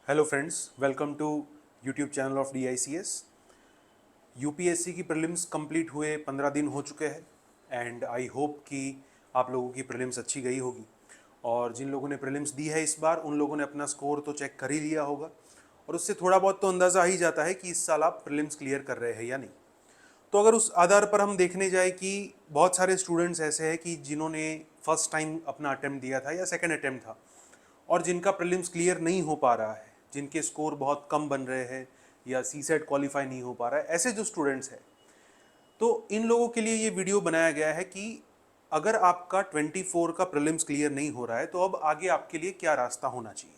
Hello friends, welcome to YouTube channel of DICS। UPSC की prelims complete हुए 15 दिन हो चुके हैं एंड आई होप कि आप लोगों की प्रीलिम्स अच्छी गई होगी। और जिन लोगों ने प्रीलिम्स दी है इस बार, उन लोगों ने अपना स्कोर तो चेक कर ही लिया होगा और उससे थोड़ा बहुत तो अंदाज़ा आ ही जाता है कि इस साल आप प्रीलिम्स क्लियर कर रहे हैं या नहीं। तो अगर उस आधार पर हम देखने जाए कि बहुत सारे स्टूडेंट्स ऐसे हैं कि जिन्होंने फर्स्ट टाइम अपना अटेम्प्ट दिया था या सेकेंड अटेम्प्ट था और जिनका प्रीलिम्स क्लियर नहीं हो पा रहा है, जिनके स्कोर बहुत कम बन रहे हैं या सीसेट क्वालिफाई नहीं हो पा रहा है, ऐसे जो स्टूडेंट्स हैं, तो इन लोगों के लिए ये वीडियो बनाया गया है कि अगर आपका 24 का प्रीलिम्स क्लियर नहीं हो रहा है तो अब आगे आपके लिए क्या रास्ता होना चाहिए।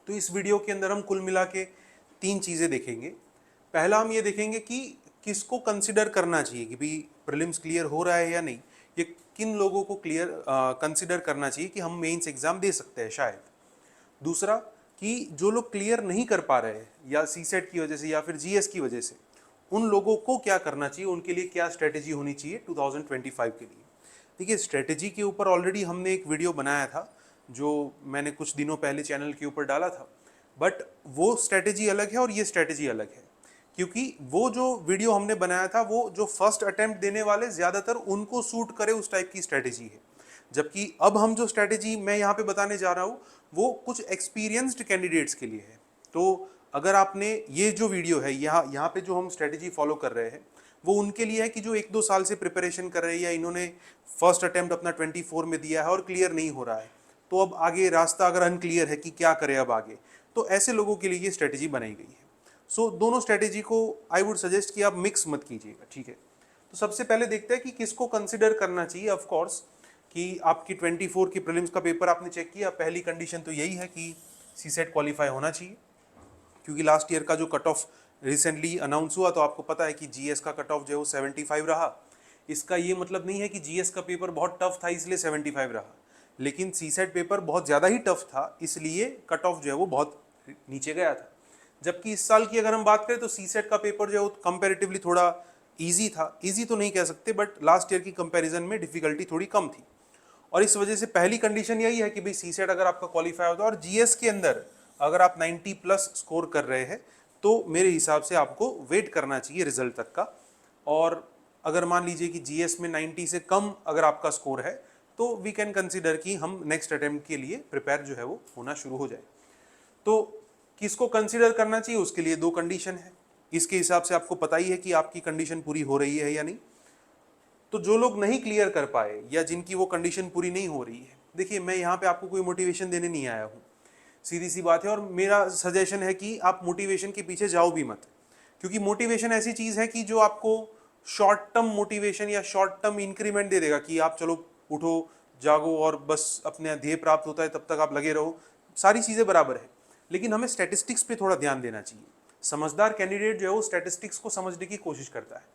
तो इस वीडियो के अंदर हम कुल मिला के 3 चीज़ें देखेंगे। पहला हम ये देखेंगे कि किसको कंसिडर करना चाहिए कि भाई प्रीलिम्स क्लियर हो रहा है या नहीं, ये किन लोगों को क्लियर कंसिडर करना चाहिए कि हम मेंस एग्ज़ाम दे सकते हैं शायद। दूसरा कि जो लोग क्लियर नहीं कर पा रहे हैं या सीसेट की वजह से या फिर जीएस की वजह से, उन लोगों को क्या करना चाहिए, उनके लिए क्या स्ट्रेटेजी होनी चाहिए 2025 के लिए। देखिए, स्ट्रेटेजी के ऊपर ऑलरेडी हमने एक वीडियो बनाया था जो मैंने कुछ दिनों पहले चैनल के ऊपर डाला था, बट वो स्ट्रेटेजी अलग है और ये स्ट्रेटेजी अलग है, क्योंकि वो जो वीडियो हमने बनाया था वो जो फर्स्ट अटेम्प्ट देने वाले ज़्यादातर उनको सूट करे उस टाइप की स्ट्रेटेजी है। जबकि अब हम जो स्ट्रेटेजी मैं यहाँ पे बताने जा रहा हूँ वो कुछ एक्सपीरियंस्ड कैंडिडेट्स के लिए है। तो अगर आपने ये जो वीडियो है यहाँ पे जो हम स्ट्रेटेजी फॉलो कर रहे हैं वो उनके लिए है कि जो 1-2 साल से प्रिपरेशन कर रहे हैं या इन्होंने फर्स्ट अटेम्प्ट अपना 24 में दिया है और क्लियर नहीं हो रहा है, तो अब आगे रास्ता अगर अनक्लियर है कि क्या करें अब आगे, तो ऐसे लोगों के लिए ये स्ट्रेटेजी बनाई गई है। सो दोनों स्ट्रेटेजी को आई वुड सजेस्ट कि आप मिक्स मत कीजिएगा, ठीक है। तो सबसे पहले देखते हैं कि किसको कंसिडर करना चाहिए। ऑफ कोर्स कि आपकी 24 की प्रीलिम्स का पेपर आपने चेक किया, पहली कंडीशन तो यही है कि सीसेट क्वालिफाई होना चाहिए, क्योंकि लास्ट ईयर का जो कट ऑफ रिसेंटली अनाउंस हुआ तो आपको पता है कि जीएस का कट ऑफ जो है वो 75 रहा। इसका ये मतलब नहीं है कि जीएस का पेपर बहुत टफ था इसलिए 75 रहा, लेकिन सीसेट पेपर बहुत ज़्यादा ही टफ था इसलिए कट ऑफ जो है वो बहुत नीचे गया था। जबकि इस साल की अगर हम बात करें तो सीसेट का पेपर जो है वो कंपेरेटिवली थोड़ा ईजी था। ईजी तो नहीं कह सकते, बट लास्ट ईयर की कंपैरिजन में डिफिकल्टी थोड़ी कम थी। और इस वजह से पहली कंडीशन यही है कि भाई सीसेट अगर आपका क्वालिफाई होता है और जीएस के अंदर अगर आप 90 प्लस स्कोर कर रहे हैं तो मेरे हिसाब से आपको वेट करना चाहिए रिजल्ट तक का। और अगर मान लीजिए कि जीएस में 90 से कम अगर आपका स्कोर है तो वी कैन कंसिडर कि हम नेक्स्ट अटेम्प्ट के लिए प्रिपेयर जो है वो होना शुरू हो जाए। तो किसको कंसिडर करना चाहिए, उसके लिए 2 कंडीशन है। इसके हिसाब से आपको पता ही है कि आपकी कंडीशन पूरी हो रही है या नहीं। तो जो लोग नहीं क्लियर कर पाए या जिनकी वो कंडीशन पूरी नहीं हो रही है, देखिए मैं यहाँ पे आपको कोई मोटिवेशन देने नहीं आया हूँ, सीधी सी बात है। और मेरा सजेशन है कि आप मोटिवेशन के पीछे जाओ भी मत, क्योंकि मोटिवेशन ऐसी चीज़ है कि जो आपको शॉर्ट टर्म मोटिवेशन या शॉर्ट टर्म इंक्रीमेंट दे देगा कि आप चलो उठो जागो और बस अपने ध्येय प्राप्त होता है तब तक आप लगे रहो, सारी चीज़ें बराबर है। लेकिन हमें स्टैटिस्टिक्स पे थोड़ा ध्यान देना चाहिए। समझदार कैंडिडेट जो है वो स्टैटिस्टिक्स को समझने की कोशिश करता है।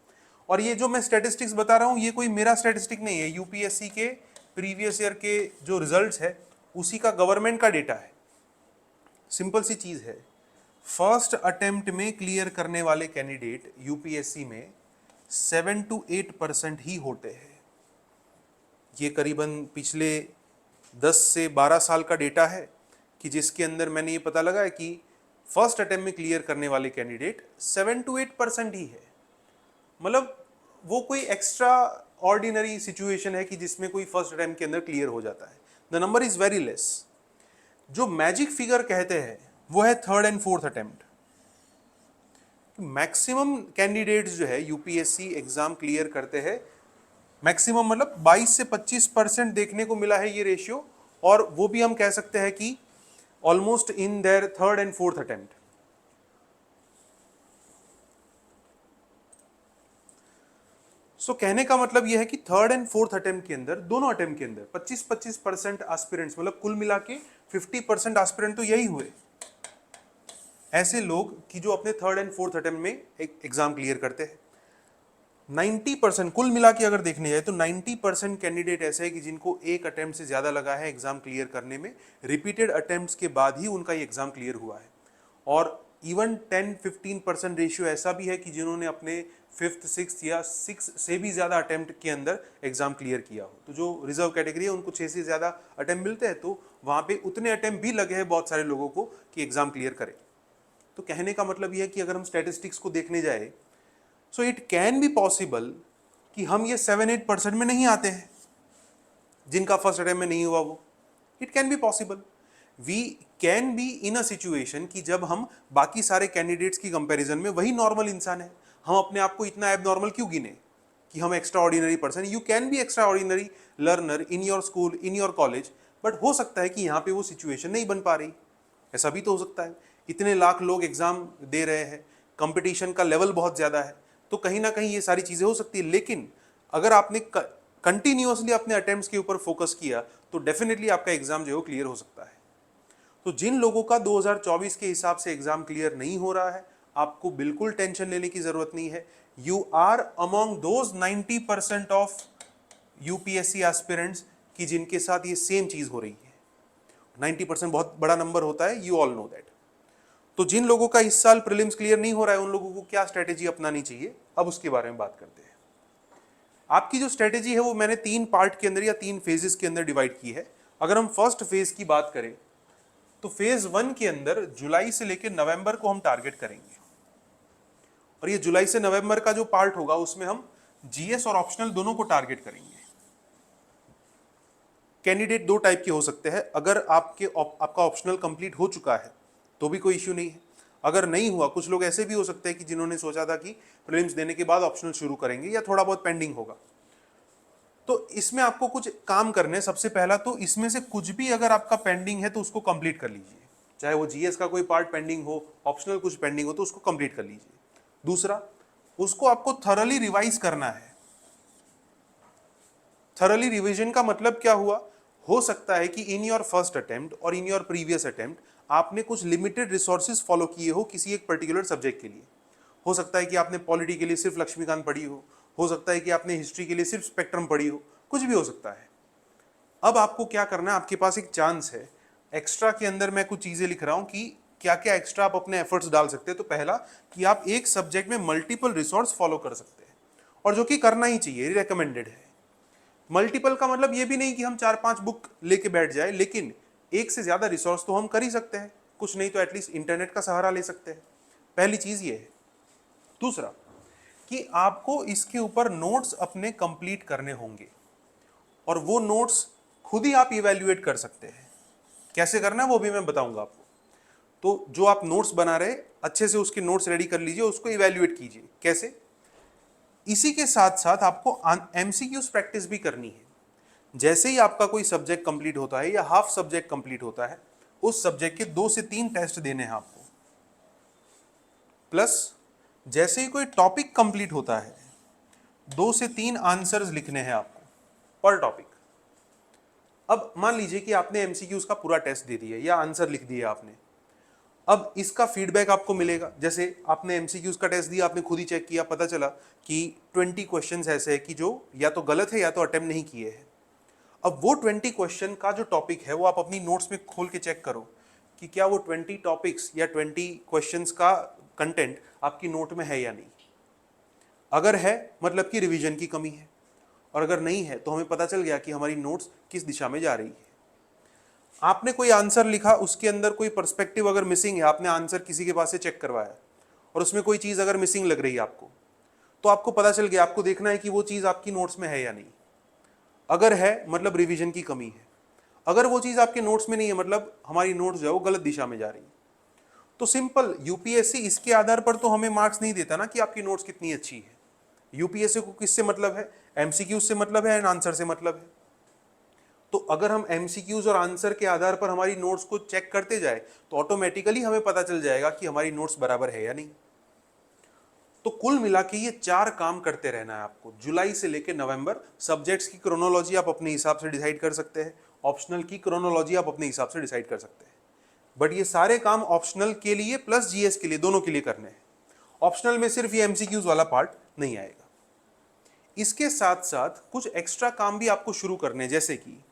और ये जो मैं स्टैटिस्टिक्स बता रहा हूँ ये कोई मेरा स्टैटिस्टिक नहीं है, यूपीएससी के प्रीवियस ईयर के जो रिजल्ट्स है उसी का गवर्नमेंट का डेटा है। सिंपल सी चीज़ है, फर्स्ट अटेम्प्ट में क्लियर करने वाले कैंडिडेट यूपीएससी में 7 to 8% ही होते हैं। ये करीबन पिछले 10 से 12 साल का डेटा है कि जिसके अंदर मैंने ये पता लगा है कि फर्स्ट अटेम्प्ट में क्लियर करने वाले कैंडिडेट 7 to 8% ही है। मतलब वो कोई एक्स्ट्रा ऑर्डिनरी सिचुएशन है कि जिसमें कोई फर्स्ट अटेम्प्ट के अंदर क्लियर हो जाता है। The number is very less. जो मैजिक फिगर कहते हैं वो है third and fourth attempt. Maximum candidates जो है यूपीएससी एग्जाम क्लियर करते हैं, मैक्सिमम मतलब 22 से 25% देखने को मिला है ये रेशियो। और वो भी हम कह सकते हैं कि almost in their third and fourth attempt. So कहने का मतलब यह है कि थर्ड एंड फोर्थ अटेम्प्ट के अंदर, दोनों अटेम्प्ट के अंदर 25-25% एस्पिरेंट्स, मतलब कुल मिला के 50% एस्पिरेंट तो यही हुए ऐसे लोग कि जो अपने थर्ड एंड फोर्थ अटेम्प्ट में एक एग्जाम क्लियर करते हैं। 90% कुल मिला के अगर देखने जाए तो 90% कैंडिडेट ऐसे है कि जिनको एक अटेम्प्ट से ज़्यादा लगा है एग्जाम क्लियर करने में, रिपीटेड अटेम्प्ट्स के बाद ही उनका ये एग्जाम क्लियर हुआ है। और इवन 10-15% रेशियो ऐसा भी है कि जिन्होंने अपने 5th 6th या 6 से भी ज़्यादा अटेम्प्ट के अंदर एग्ज़ाम क्लियर किया हो। तो जो रिजर्व कैटेगरी है उनको 6 से ज़्यादा अटेम्प्ट मिलते हैं, तो वहाँ पे उतने अटेम्प्ट भी लगे हैं बहुत सारे लोगों को कि एग्ज़ाम क्लियर करें। तो कहने का मतलब ये है कि अगर हम स्टैटिस्टिक्स को देखने जाए, so it can be possible कि हम ये 7-8% में नहीं आते हैं जिनका फर्स्ट अटेम्प्ट में नहीं हुआ वो। It can be possible, we can be in a situation कि जब हम बाकी सारे कैंडिडेट्स की कंपैरिजन में वही नॉर्मल इंसान है, हम अपने आप को इतना एबनॉर्मल क्यों गिने कि हम extra ordinary person. You can be extra ordinary learner in your school, in your college, but हो सकता है कि यहाँ पे वो सिचुएशन नहीं बन पा रही। ऐसा भी तो हो सकता है, इतने लाख लोग एग्जाम दे रहे हैं, कंपटीशन का लेवल बहुत ज़्यादा है, तो कहीं ना कहीं ये सारी चीज़ें हो सकती है। लेकिन अगर आपने कंटिन्यूअसली अपने अटेम्प्ट्स के ऊपर फोकस किया तो डेफिनेटली आपका एग्जाम जो है क्लियर हो सकता है। तो जिन लोगों का 2024 के हिसाब से एग्जाम क्लियर नहीं हो रहा है, आपको बिल्कुल टेंशन लेने की जरूरत नहीं है। You are among those 90% of UPSC aspirants की जिनके साथ ये सेम चीज हो रही है। 90% बहुत बड़ा नंबर होता है, यू ऑल नो दैट। तो जिन लोगों का इस साल प्रीलिम्स क्लियर नहीं हो रहा है, उन लोगों को क्या स्ट्रेटेजी अपनानी चाहिए, अब उसके बारे में बात करते हैं। आपकी जो स्ट्रेटेजी है वो मैंने 3 पार्ट के अंदर या 3 फेजेस के अंदर डिवाइड की है। अगर हम फर्स्ट फेज की बात करें तो फेज 1 के अंदर जुलाई से लेकर नवंबर को हम टारगेट करेंगे, और ये जुलाई से नवंबर का जो पार्ट होगा उसमें हम जीएस और ऑप्शनल दोनों को टारगेट करेंगे। कैंडिडेट 2 टाइप के हो सकते हैं, अगर आपका ऑप्शनल कंप्लीट हो चुका है तो भी कोई इश्यू नहीं है। अगर नहीं हुआ, कुछ लोग ऐसे भी हो सकते हैं कि जिन्होंने सोचा था कि प्रीलिम्स देने के बाद ऑप्शनल शुरू करेंगे या थोड़ा बहुत पेंडिंग होगा। तो इसमें आपको कुछ काम करने हैं। सबसे पहला तो इसमें से कुछ भी अगर आपका पेंडिंग है तो उसको कंप्लीट कर लीजिए, चाहे वो जीएस का कोई पार्ट पेंडिंग हो, ऑप्शनल कुछ पेंडिंग हो तो उसको कंप्लीट कर लीजिए। दूसरा, उसको आपको थरली रिवाइज करना है। थरली रिवीजन का मतलब क्या हुआ, हो सकता है कि इन योर फर्स्ट अटेम्प्ट और इन योर प्रीवियस अटेम्प्ट आपने कुछ लिमिटेड रिसोर्सेज फॉलो किए हो किसी एक पर्टिकुलर सब्जेक्ट के लिए। हो सकता है कि आपने पॉलिटी के लिए सिर्फ लक्ष्मीकांत पढ़ी हो सकता है कि आपने हिस्ट्री के लिए सिर्फ स्पेक्ट्रम पढ़ी हो, कुछ भी हो सकता है। अब आपको क्या करना है, आपके पास एक चांस है। एक्स्ट्रा के अंदर मैं कुछ चीजें लिख रहा हूं कि क्या क्या एक्स्ट्रा आप अपने एफर्ट्स डाल सकते हैं। तो पहला कि आप एक सब्जेक्ट में मल्टीपल रिसोर्स फॉलो कर सकते हैं, और जो कि करना ही चाहिए, रिकमेंडेड है। मल्टीपल का मतलब ये भी नहीं कि हम 4-5 बुक लेके बैठ जाए, लेकिन एक से ज्यादा रिसोर्स तो हम कर ही सकते हैं, कुछ नहीं तो एटलीस्ट इंटरनेट का सहारा ले सकते हैं। पहली चीज ये है। दूसरा कि आपको इसके ऊपर नोट्स अपने कंप्लीट करने होंगे, और वो नोट्स खुद ही आप इवैल्यूएट कर सकते हैं। कैसे करना है वो भी मैं बताऊंगा आपको। तो जो आप नोट्स बना रहे, अच्छे से उसके नोट्स रेडी कर लीजिए, उसको इवैल्यूएट कीजिए। कैसे? इसी के साथ साथ आपको एमसीक्यूज प्रैक्टिस भी करनी है। जैसे ही आपका कोई सब्जेक्ट कंप्लीट होता है या हाफ सब्जेक्ट कंप्लीट होता है, उस सब्जेक्ट के 2 से 3 टेस्ट देने हैं आपको। प्लस जैसे ही कोई टॉपिक कंप्लीट होता है, 2 से 3 आंसर्स लिखने हैं आपको पर टॉपिक। अब मान लीजिए कि आपने एमसीक्यूज का पूरा टेस्ट दे दिया या आंसर लिख दिया आपने, अब इसका फीडबैक आपको मिलेगा। जैसे आपने एमसीक्यूज का टेस्ट दिया, आपने खुद ही चेक किया, पता चला कि 20 क्वेश्चंस ऐसे हैं कि जो या तो गलत है या तो अटेम्प्ट नहीं किए हैं। अब वो 20 क्वेश्चन का जो टॉपिक है वो आप अपनी नोट्स में खोल के चेक करो कि क्या वो 20 टॉपिक्स या 20 क्वेश्चंस का कंटेंट आपकी नोट में है या नहीं। अगर है, मतलब कि रिवीजन की कमी है, और अगर नहीं है तो हमें पता चल गया कि हमारी नोट्स किस दिशा में जा रही है। आपने कोई आंसर लिखा, उसके अंदर कोई पर्सपेक्टिव अगर मिसिंग है, आपने आंसर किसी के पास से चेक करवाया और उसमें कोई चीज़ अगर मिसिंग लग रही है आपको, तो आपको पता चल गया, आपको देखना है कि वो चीज़ आपकी नोट्स में है या नहीं। अगर है मतलब रिवीजन की कमी है, अगर वो चीज़ आपके नोट्स में नहीं है मतलब हमारी नोट्स जो है वो गलत दिशा में जा रही है। तो सिंपल, यूपीएससी इसके आधार पर तो हमें मार्क्स नहीं देता ना कि आपकी नोट्स कितनी अच्छी है। यूपीएससी को किससे मतलब है? एमसीक्यूज से मतलब है एंड आंसर से मतलब है। तो अगर हम एमसीक्यूज और आंसर के आधार पर हमारी नोट्स को चेक करते जाए तो ऑटोमेटिकली हमें पता चल जाएगा कि हमारी नोट्स बराबर है या नहीं। तो कुल मिला के ये 4 काम करते रहना है आपको जुलाई से लेकर नवंबर। सब्जेक्ट्स की क्रोनोलॉजी आप अपने हिसाब से डिसाइड कर सकते हैं, ऑप्शनल की क्रोनोलॉजी आप अपने हिसाब से डिसाइड कर सकते हैं, बट ये सारे काम ऑप्शनल के लिए प्लस जीएस के लिए, दोनों के लिए करने हैं। ऑप्शनल में सिर्फ ये एमसीक्यूज वाला पार्ट नहीं आएगा। इसके साथ साथ कुछ एक्स्ट्रा काम भी आपको शुरू करने हैं, जैसे कि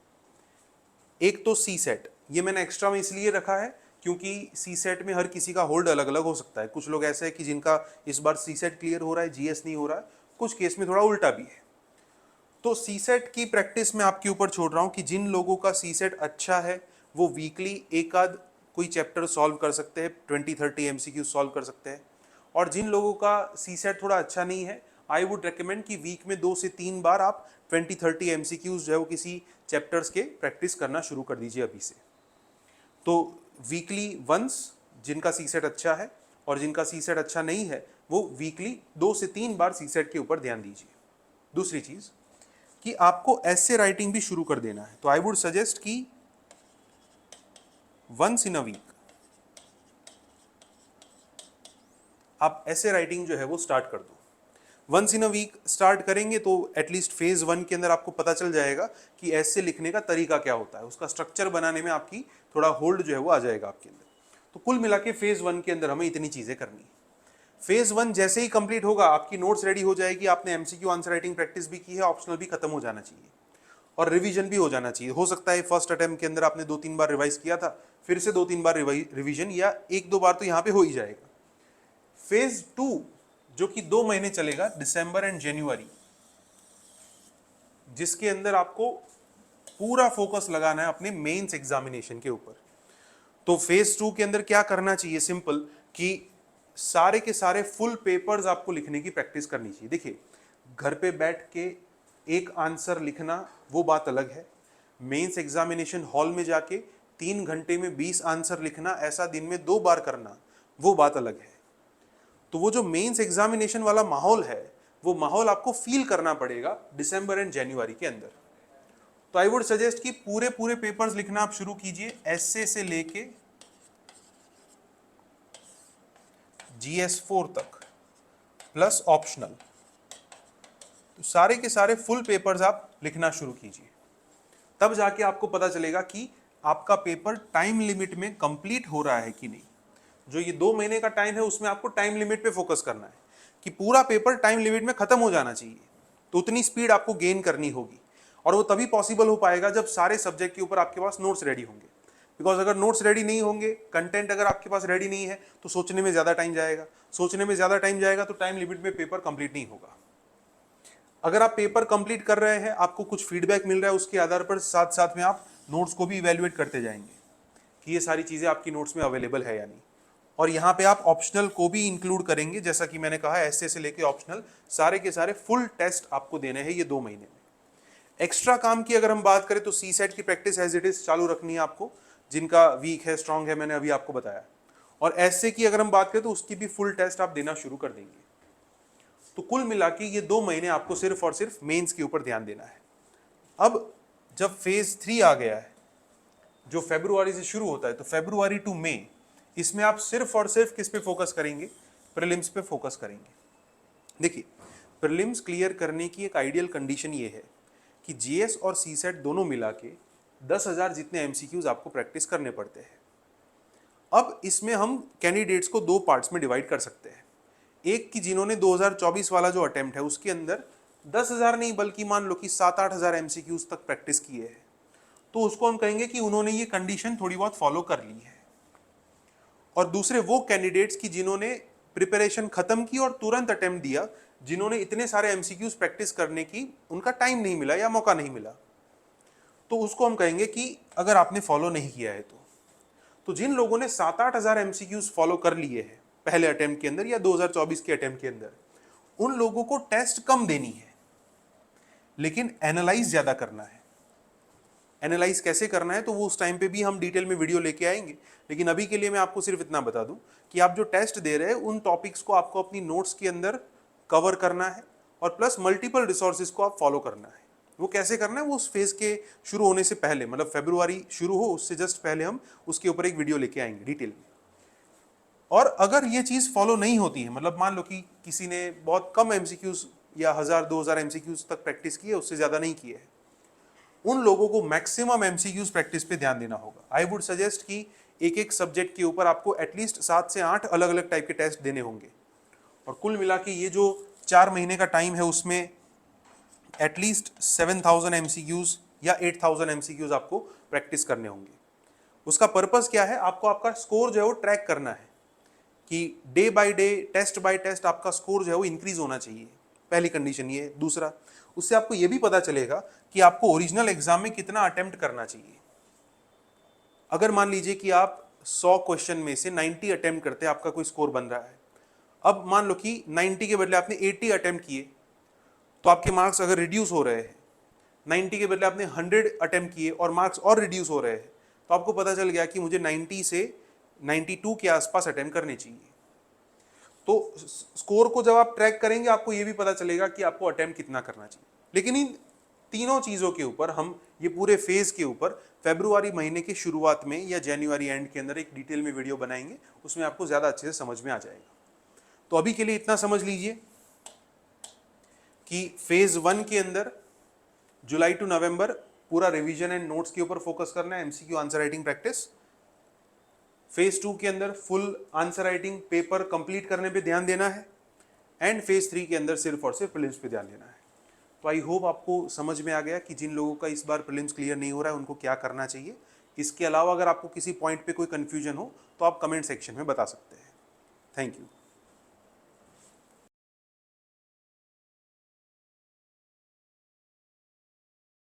एक तो सी सेट, ये मैंने एक्स्ट्रा में इसलिए रखा है क्योंकि सी सेट में हर किसी का होल्ड अलग अलग हो सकता है। कुछ लोग ऐसे हैं कि जिनका इस बार सी सेट क्लियर हो रहा है, जीएस नहीं हो रहा है, कुछ केस में थोड़ा उल्टा भी है। तो सी सेट की प्रैक्टिस मैं आपके ऊपर छोड़ रहा हूँ कि जिन लोगों का सी सेट अच्छा है वो वीकली एक आध कोई चैप्टर सॉल्व कर सकते हैं, 20-30 एमसीक्यू सॉल्व कर सकते हैं। और जिन लोगों का सी सेट थोड़ा अच्छा नहीं है, आई वुड रिकमेंड कि वीक में 2 से 3 बार आप 20-30 एमसीक्यूज जो है वो किसी चैप्टर्स के प्रैक्टिस करना शुरू कर दीजिए अभी से। तो वीकली वंस जिनका सी सेट अच्छा है, और जिनका सी सेट अच्छा नहीं है वो वीकली 2 से 3 बार सी सेट के ऊपर ध्यान दीजिए। दूसरी चीज कि आपको ऐसे राइटिंग भी शुरू कर देना है। तो आई वुड सजेस्ट कि वंस इन अ वीक आप ऐसे राइटिंग जो है वो स्टार्ट कर दो। Once in a week start करेंगे तो एटलीस्ट फेज 1 के अंदर आपको पता चल जाएगा कि ऐसे लिखने का तरीका क्या होता है, उसका स्ट्रक्चर बनाने में आपकी थोड़ा होल्ड जो है वो आ जाएगा आपके अंदर। तो कुल मिला के फेज 1 के अंदर हमें इतनी चीजें करनी है। फेज 1 जैसे ही कंप्लीट होगा आपकी नोट्स रेडी हो जाएगी, आपने एमसीक्यू आंसर राइटिंग प्रैक्टिस भी की है, ऑप्शनल भी खत्म हो जाना चाहिए और रिवीजन भी हो जाना चाहिए। हो सकता है फर्स्ट अटेम्प्ट के अंदर आपने 2-3 बार रिवाइज किया था, फिर से 2-3 बार रिवीजन या 1-2 बार तो यहाँ पे हो ही जाएगा। फेज 2 जो कि 2 महीने चलेगा, दिसंबर एंड जनवरी, जिसके अंदर आपको पूरा फोकस लगाना है अपने मेंस एग्जामिनेशन के ऊपर। तो फेज 2 के अंदर क्या करना चाहिए, सिंपल कि सारे के सारे फुल पेपर्स आपको लिखने की प्रैक्टिस करनी चाहिए। देखिए, घर पे बैठ के एक आंसर लिखना वो बात अलग है, मेंस एग्जामिनेशन हॉल में जाके 3 घंटे में 20 आंसर लिखना, ऐसा दिन में 2 बार करना, वो बात अलग है। तो वो जो मेंस एग्जामिनेशन वाला माहौल है, वो माहौल आपको फील करना पड़ेगा दिसंबर एंड जनवरी के अंदर। तो आई वुड सजेस्ट कि पूरे पूरे पेपर्स लिखना आप शुरू कीजिए, एसए से लेके GS4 तक प्लस ऑप्शनल। तो सारे के सारे फुल पेपर्स आप लिखना शुरू कीजिए, तब जाके आपको पता चलेगा कि आपका पेपर टाइम लिमिट में कंप्लीट हो रहा है कि नहीं। जो ये 2 महीने का टाइम है उसमें आपको टाइम लिमिट पे फोकस करना है कि पूरा पेपर टाइम लिमिट में खत्म हो जाना चाहिए। तो उतनी स्पीड आपको गेन करनी होगी और वो तभी पॉसिबल हो पाएगा जब सारे सब्जेक्ट के ऊपर आपके पास नोट्स रेडी होंगे। बिकॉज अगर नोट्स रेडी नहीं होंगे, कंटेंट अगर आपके पास रेडी नहीं है, तो सोचने में ज़्यादा टाइम जाएगा, सोचने में ज़्यादा टाइम जाएगा तो टाइम लिमिट में पेपर कंप्लीट नहीं होगा। अगर आप पेपर कंप्लीट कर रहे हैं, आपको कुछ फीडबैक मिल रहा है, उसके आधार पर साथ साथ में आप नोट्स को भी इवेल्युएट करते जाएंगे कि ये सारी चीज़ें आपकी नोट्स में अवेलेबल है या नहीं। और यहाँ पे आप ऑप्शनल को भी इंक्लूड करेंगे, जैसा कि मैंने कहा एसए से लेके ऑप्शनल सारे के सारे फुल टेस्ट आपको देने हैं ये 2 महीने में। एक्स्ट्रा काम की अगर हम बात करें तो सी सेट की प्रैक्टिस एज इट इज चालू रखनी है आपको, जिनका वीक है स्ट्रांग है मैंने अभी आपको बताया। और एसए की अगर हम बात करें तो उसकी भी फुल टेस्ट आप देना शुरू कर देंगे। तो कुल मिला के ये 2 महीने आपको सिर्फ और सिर्फ मेंस के ऊपर ध्यान देना है। अब जब फेज 3 आ गया है, जो फरवरी से शुरू होता है, तो फरवरी टू मई, इसमें आप सिर्फ और सिर्फ किस पे फोकस करेंगे, प्रीलिम्स पे फोकस करेंगे। देखिए, प्रीलिम्स क्लियर करने की एक आइडियल कंडीशन ये है कि जीएस और सी सेट दोनों मिला के 10,000 जितने एमसीक्यूज आपको प्रैक्टिस करने पड़ते हैं। अब इसमें हम कैंडिडेट्स को 2 पार्ट्स में डिवाइड कर सकते हैं। एक कि जिन्होंने 2024 वाला जो अटेम्प्ट है उसके अंदर 10,000 नहीं बल्कि मान लो कि 7-8 हज़ार एमसीक्यूज तक प्रैक्टिस किए हैं, तो उसको हम कहेंगे कि उन्होंने ये कंडीशन थोड़ी बहुत फॉलो कर ली है। और दूसरे वो कैंडिडेट्स की जिन्होंने प्रिपरेशन खत्म की और तुरंत अटेम्प्ट दिया, जिन्होंने इतने सारे एमसीक्यूज प्रैक्टिस करने की उनका टाइम नहीं मिला या मौका नहीं मिला, तो उसको हम कहेंगे कि अगर आपने फॉलो नहीं किया है तो जिन लोगों ने 7-8 हज़ार एमसीक्यूज फॉलो कर लिए हैं पहले अटेम्प्ट के अंदर या 2024 के अटेम्प्ट के अंदर, उन लोगों को टेस्ट कम देनी है लेकिन एनालाइज ज्यादा करना है। एनालाइज कैसे करना है तो वो उस टाइम पे भी हम डिटेल में वीडियो लेके आएंगे, लेकिन अभी के लिए मैं आपको सिर्फ इतना बता दूं कि आप जो टेस्ट दे रहे हैं उन टॉपिक्स को आपको अपनी नोट्स के अंदर कवर करना है और प्लस मल्टीपल रिसोर्सेज को आप फॉलो करना है। वो कैसे करना है, वो उस फेज के शुरू होने से पहले, मतलब फरवरी शुरू हो उससे जस्ट पहले हम उसके ऊपर एक वीडियो लेके आएंगे डिटेल में। और अगर ये चीज़ फॉलो नहीं होती है, मतलब मान लो कि किसी ने बहुत कम एमसीक्यूज या 1000-2000 एमसीक्यूज तक प्रैक्टिस की है, उससे ज़्यादा नहीं किए है, उन लोगों को मैक्सिमम एमसीक्यूज प्रैक्टिस पे ध्यान देना होगा। आई वुड सजेस्ट कि एक एक सब्जेक्ट के ऊपर आपको एटलीस्ट 7 से 8 अलग अलग टाइप के टेस्ट देने होंगे और कुल मिला के ये जो 4 महीने का टाइम है उसमें एटलीस्ट 7,000 एमसीक्यूज या 8,000 एमसीक्यूज आपको प्रैक्टिस करने होंगे। उसका पर्पस क्या है, आपको आपका स्कोर जो है वो ट्रैक करना है कि day by day, test by test आपका स्कोर जो है वो इंक्रीज होना चाहिए। पहली कंडीशन ये है। दूसरा, उससे आपको ये भी पता चलेगा कि आपको ओरिजिनल एग्जाम में कितना अटेम्प्ट करना चाहिए। अगर मान लीजिए कि आप 100 क्वेश्चन में से 90 अटेम्प्ट करते हैं, आपका कोई स्कोर बन रहा है। अब मान लो कि 90 के बदले आपने 80 अटेम्प्ट किए, तो आपके मार्क्स अगर रिड्यूस हो रहे हैं, 90 के बदले आपने 100 अटेम्प्ट किए और मार्क्स और रिड्यूस हो रहे हैं, तो आपको पता चल गया कि मुझे 90 से 92 के आसपास अटेम्प्ट करने चाहिए। तो स्कोर को जब आप ट्रैक करेंगे, आपको ये भी पता चलेगा कि आपको अटेम्प्ट कितना करना चाहिए। लेकिन इन तीनों चीज़ों के ऊपर हम, ये पूरे फेज के ऊपर फरवरी महीने के शुरुआत में या जनवरी एंड के अंदर एक डिटेल में वीडियो बनाएंगे, उसमें आपको ज़्यादा अच्छे से समझ में आ जाएगा। तो अभी के लिए इतना समझ लीजिए कि फेज 1 के अंदर जुलाई टू नवंबर पूरा रिवीजन एंड नोट्स के ऊपर फोकस करना है, MCQ answer writing practice. Phase 2 के अंदर full answer writing paper complete करने पे ध्यान देना है, एंड फेज 3 के अंदर सिर्फ और सिर्फ प्रीलिम्स पे ध्यान देना है। तो आई होप आपको समझ में आ गया कि जिन लोगों का इस बार प्रीलिम्स क्लियर नहीं हो रहा है उनको क्या करना चाहिए। इसके अलावा अगर आपको किसी पॉइंट पे कोई कंफ्यूजन हो तो आप कमेंट सेक्शन में बता सकते हैं। Thank you.